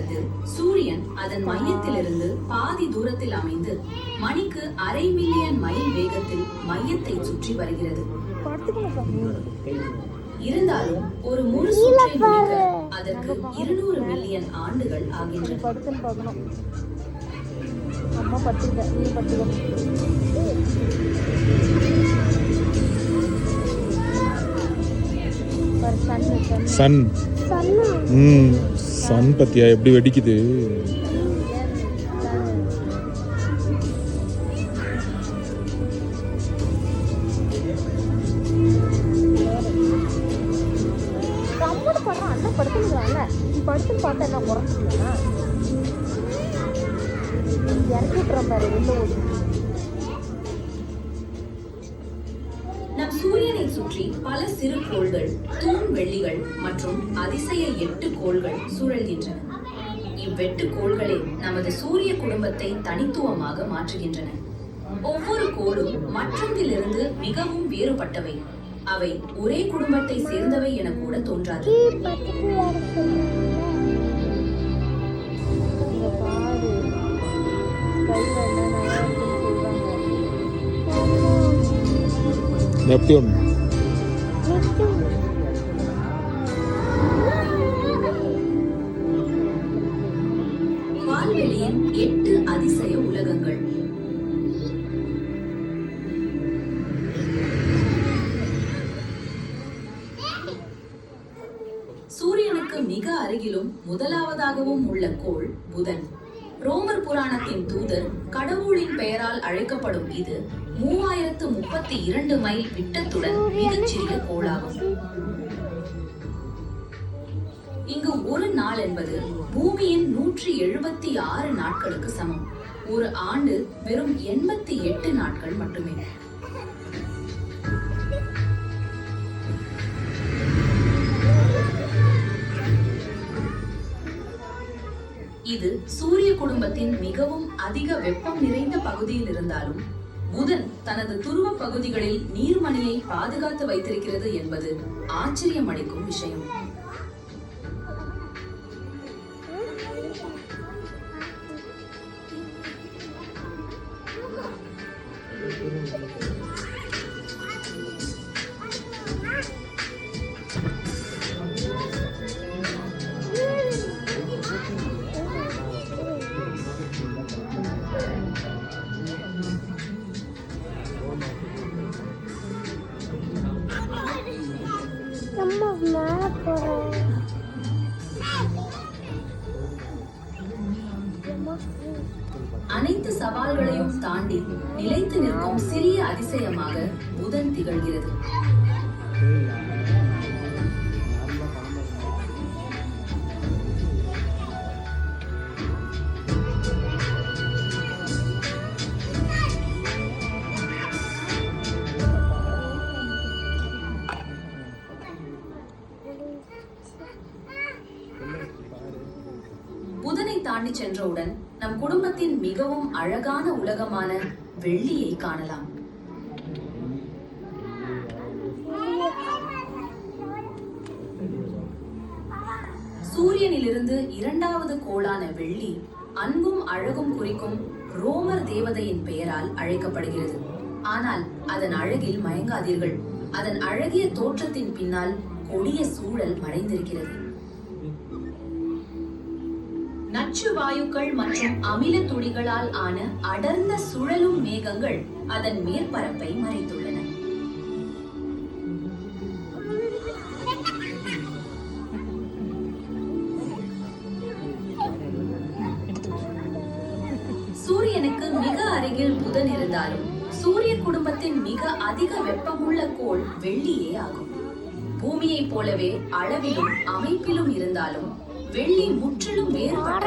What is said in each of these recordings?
நேரத்தில் சூரியன் அதன் மையத்திலிருந்து பாதி தூரத்தில் அமைந்து மணிக்கு 1/2 மில்லியன் மைல் வேகத்தில் மையத்தை சுற்றி வருகிறது. இருந்தாலும் ஒரு முழு சுற்றை முடிக்க அதற்கு 200 மில்லியன் ஆண்டுகள் ஆகின்றன. சன் சன் பத்தியா எப்படி வெடிக்குது. நம் சூரியனை சுற்றி பல சிறு கோள்கள், தூண் வெள்ளிகள் மற்றும் அதிசய 8 கோள்கள் சுழல்கின்றன. இவ்8 கோள்களே நமது சூரிய குடும்பத்தை தனித்துவமாக மாற்றுகின்றன. ஒவ்வொரு கோளும் மற்றொன்றிலிருந்து மிகவும் வேறுபட்டவை. அவை ஒரே குடும்பத்தை சேர்ந்தவை என கூட தோன்றாது. நெப்டியூன் வான்வெளியின் 8 அதிசய உலகங்கள். சூரியனுக்கு மிக அருகிலும் முதலாவதாகவும் உள்ள கோள் புதன். ரோமர் புராணத்தின் தூதர் கடவுளின் பெயரால் அழைக்கப்படும் இது 3032 மைல் விட்டத்துடன் மிகச்சிறிய கோளாகும். இங்கு ஒரு நாள் என்பது பூமியின் 176 நாட்களுக்கு சமம். ஒரு ஆண்டு வெறும் 88 நாட்கள் மட்டுமே. இது சூரிய குடும்பத்தின் மிகவும் அதிக வெப்பம் நிறைந்த பகுதியில் இருந்தாலும் புதன் தனது துருவ பகுதிகளில் நீர்மணியை பாதுகாத்து வைத்திருக்கிறது என்பது ஆச்சரியமளிக்கும் விஷயம். அனைத்து சவால்களையும் தாண்டி நிலைத்து நிற்கும் சிறிய அதிசயமாக புதன் திகழ்கிறது. புதனை தாண்டி சென்றவுடன் நம் குடும்பத்தின் மிகவும் அழகான உலகமான வெள்ளியை காணலாம். சூரியனிலிருந்து 2வது கோளான வெள்ளி அன்பும் அழகும் குறிக்கும் ரோமர் தேவதையின் பெயரால் அழைக்கப்படுகிறது. ஆனால் அதன் அழகில் மயங்காதீர்கள். அதன் அழகிய தோற்றத்தின் பின்னால் கொடிய சூழல் மறைந்திருக்கிறது. நச்சு வாயுக்கள் மற்றும் அமில துளிகளால் ஆன அடர்ந்த சுழலும் மேகங்கள் அதன் மேற்பரப்பை மறைத்துள்ளன. சூரியனுக்கு மிக அருகில் புதன் இருந்தாலும் சூரிய குடும்பத்தின் மிக அதிக வெப்பமுள்ள கோள் வெள்ளியே ஆகும். பூமியைப் போலவே அளவிலும் அமைப்பிலும் இருந்தாலும் வெள்ளி முற்றிலும் வேறுபட்ட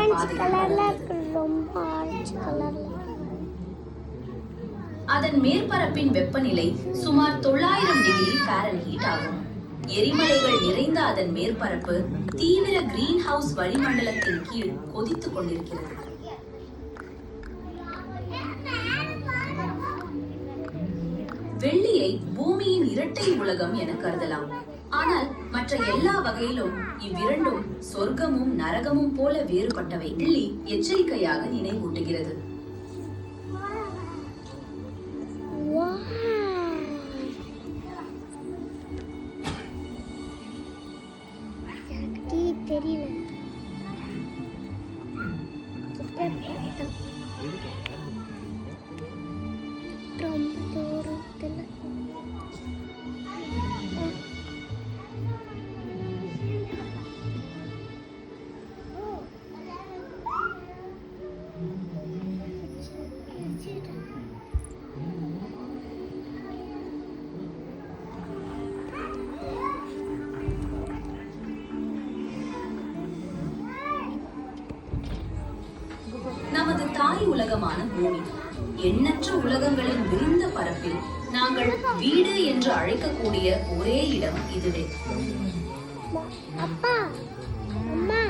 பாதையில். அதன் மேற்பரப்பின் வெப்பநிலை சுமார் 900 டிகிரி ஃபாரன்ஹீட் ஆகும். எரிமலைகள் நிறைந்த அதன் மேற்பரப்பு தீவிர கிரீன் ஹவுஸ் வளிமண்டலத்தின் கீழ் கொதித்துக் கொண்டிருக்கிறது. வெள்ளியை பூமியின் இரட்டை உலகம் என கருதலாம். ஆனால் மற்ற எல்லா வகையிலும் இவ்விரண்டும் சொர்க்கமும் நரகமும் போல வேறுபட்டவை. வெள்ளி எச்சரிக்கையாக நினைவூட்டுகிறது. தெரியல ரொம்ப தூரத்துல நமது தாய் உலகமான பூமி எண்ணற்ற உலகங்களின் விரிந்த பரப்பில் நாங்கள் வீடு என்று அழைக்கக்கூடிய ஒரே இடம் இதுவே. அப்பா அம்மா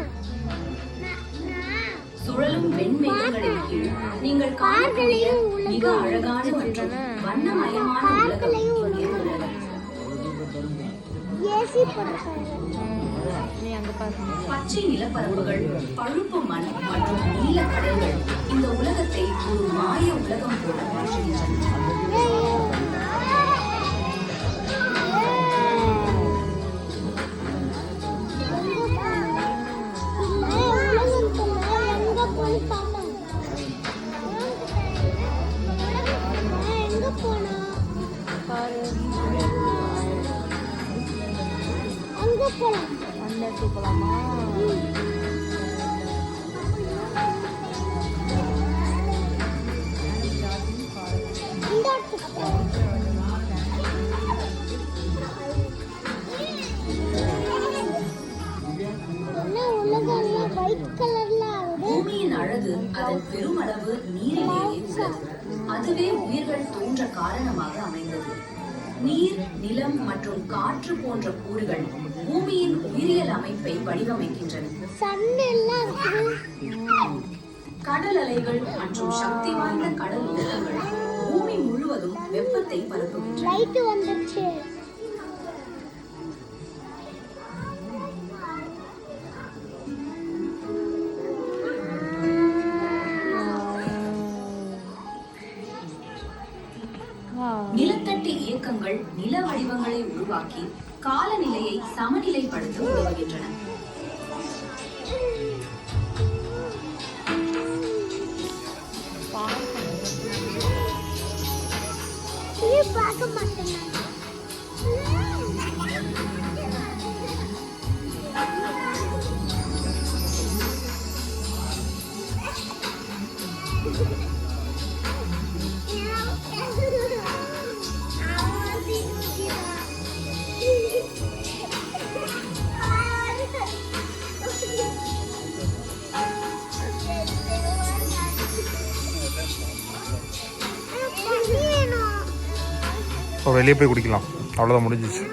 சுழலும் வெண்மேகங்களின் கீழ் நீங்கள் காணக்கூடிய மிக அழகான மற்றும் வண்ணமயமான உலகம் இங்கே உள்ளது. பச்சை நிலப்பரப்புகள், பழுப்பு மண் மற்றும் நீல கடல்கள் இந்த உலகத்தை ஒரு மாய உலகம் போல மாற்றுகின்றன. பூமியின் அழகு அதன் பெருமளவு நீரிலேயே உள்ளது. அதுவே உயிர்கள் தோன்ற காரணமாக அமைந்தது. நீர், நிலம் மற்றும் காற்று போன்ற கூறுகள் பூமியின் உயிரியல் அமைப்பை வடிவமைக்கின்றன. கடல் அலைகள் மற்றும் சக்தி வாய்ந்த கடல் ஓட்டங்கள் பூமி முழுவதும் வெப்பத்தை பரப்புகின்றன. நிலத்தட்டு இயக்கங்கள் நில வடிவங்களை உருவாக்கி காலநிலையை சமநிலைப்படுத்த உதவுகின்றன. வெளியே போய் குடிக்கலாம், அவ்வளோதான், முடிஞ்சிச்சு.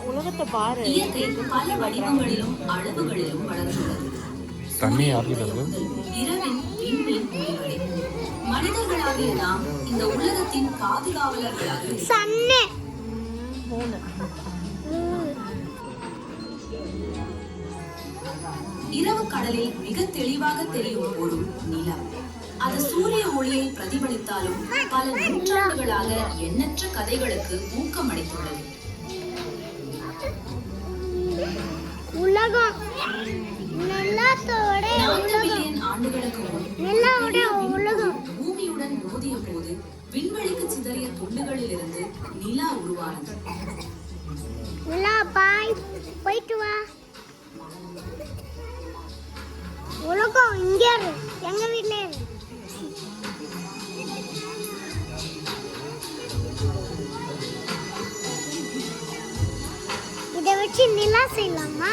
உலகத்தை பாரு. இயற்கை பல வடிவங்களிலும் அளவுகளிலும் வளர்ந்துள்ளது. தண்ணி ஆகிடுது. இரவின் விண்மீன் ஒளிகளே. மனிதர்களாகிய நாம் இந்த உலகத்தின் பாதுகாவலர்களாக இரவு கடலில் மிக தெளிவாக தெரியும் பொருள் நிலம். அது சூரிய ஒளியை பிரதிபலித்தாலும் பல நூற்றாண்டுகளாக எண்ணற்ற கதைகளுக்கு ஊக்கமளித்துள்ளது. உலகம் 4 பில்லியன் ஆண்டுகளுக்கு முன் பூமியுடன் மோதிய போது விண்வெளிக்கு சிதறிய துண்டுகளில் இருந்து நிலா உருவானது. போயிட்டு வா. உலகம் இங்க எங்க வீட்ல இதை வச்சு நிலா செய்யலாமா?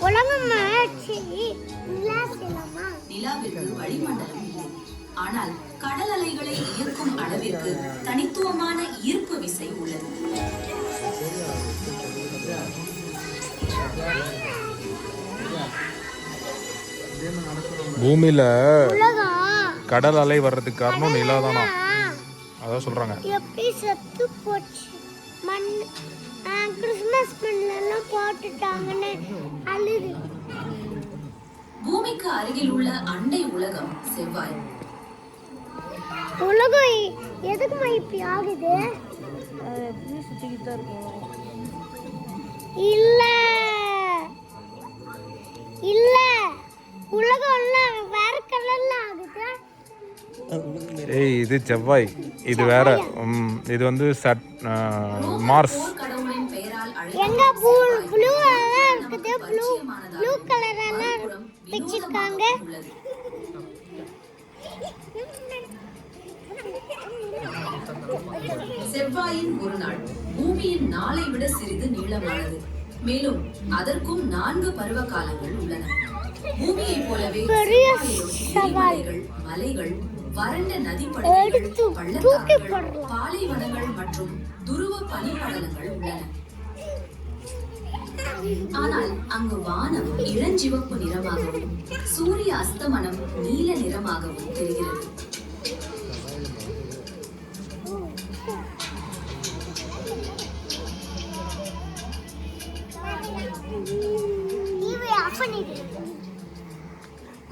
உலகம் நிலா செய்யலாமா? நிலாவிற்கு வளிமண்டலம் இல்லை, ஆனால் கடல் அலைகளை இயக்கும் அளவிற்கு தனித்துவமான ஈர்ப்பு விசை உள்ளது. பூமியில கடல் அலை வர்றதுக்கு காரணம் நிலா தானா? அதான் சொல்கிறாங்க. எப்படி செத்து போச்சு மண் கிறிஸ்மஸ் மண்ணெல்லாம் போட்டுட்டாங்கன்னு அழுது. பூமிக்கு அருகில் உள்ள அண்டை உலகம் செவ்வாய். உலகம் எதுக்குமா இப்படி ஆகுது? இல்ல இல்ல உலகம் எல்லாம் வேற கலர்ல ஆகுது. ஏய், இது செவ்வாய், இது வேற. இது வந்து மார்ஸ். கடவுளின் பெயரால் எங்க ப்ளூ எல்லாம் இருக்குது, ப்ளூ கலர் எல்லாம் வச்சிருக்காங்க. செவ்வாயின் ஒரு நாள் பூமியின் நாளை விட சிறிது நீளமானது. மேலும் அதற்கும் 4 பருவ காலங்கள் உள்ளன. பூமியை போலவே செவ்வாயிலும் மலைகள், வறண்ட நதிப்படுகைகள், பள்ளத்தாக்குகள், பாலைவனங்கள் மற்றும் துருவ பனிப்படலங்கள் உள்ளன. ஆனால் அங்கு வானம் இளஞ்சிவப்பு நிறமாகவும் சூரிய அஸ்தமனம் நீல நிறமாகவும் தெரிகிறது.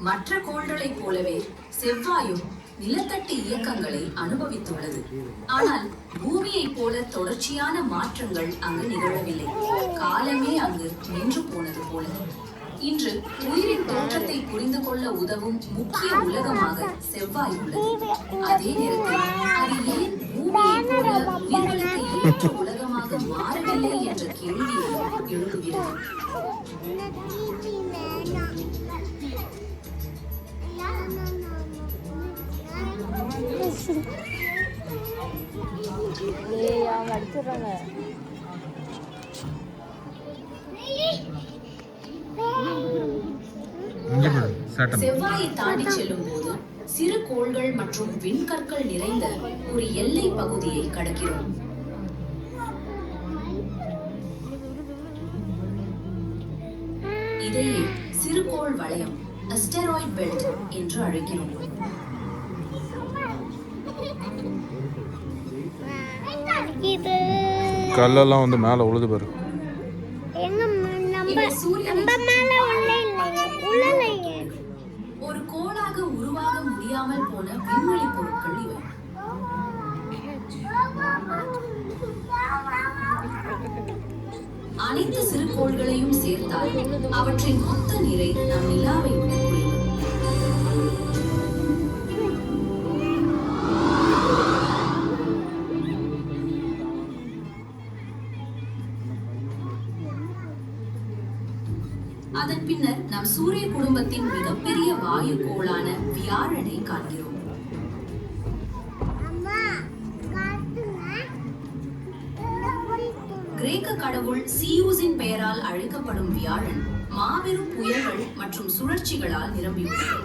மற்ற கோள்களைப் போலவே செவ்வாயும் நிலத்தட்டு இயக்கங்களை அனுபவித்துள்ளது. ஆனால் பூமியைப் போல தொடர்ச்சியான மாற்றங்கள் அங்கு நிகழவில்லை. காலமே அங்கு நின்று போனது போல. இன்று உயிரின் தோற்றத்தை புரிந்து கொள்ள உதவும் முக்கிய உலகமாக செவ்வாய் உள்ளது. அதே நேரத்தில் அது ஏன் பூமியைப் போல உயிர்களுக்கு ஏற்ற உலகமாக மாறவில்லை என்ற கேள்வியை எழுப்புகிறது. செவ்வாயை தாண்டி செல்லும் போது சிறு கோள்கள் மற்றும் விண்கற்கள் நிறைந்த ஒரு எல்லை பகுதியை கடக்கிறோம். இதையே சிறுகோள் வளையம், அஸ்டெராய்ட் பெல்ட் என்று அழைக்கிறோம். கல்லெல்லாம் வந்து மேலே உழுது பாரு. ஒரு கோளாக உருவாக முடியாமல் போன விண்வெளி பொருட்கள் இவை. அனைத்து சிறுகோள்களையும் சேர்த்தால் அவற்றின் மொத்த நிறை நம் நிலாவை விட குறைவு. அதன் பின்னர் நம் சூரிய குடும்பத்தின் மிகப்பெரிய வாயு கோளான வியாழனை காண்கிறோம். கிரேக்க கடவுள் சியூஸின் பெயரால் அழைக்கப்படும் வியாழன் மாபெரும் புயல்கள் மற்றும் சுழற்சிகளால் நிரம்பியுள்ளது.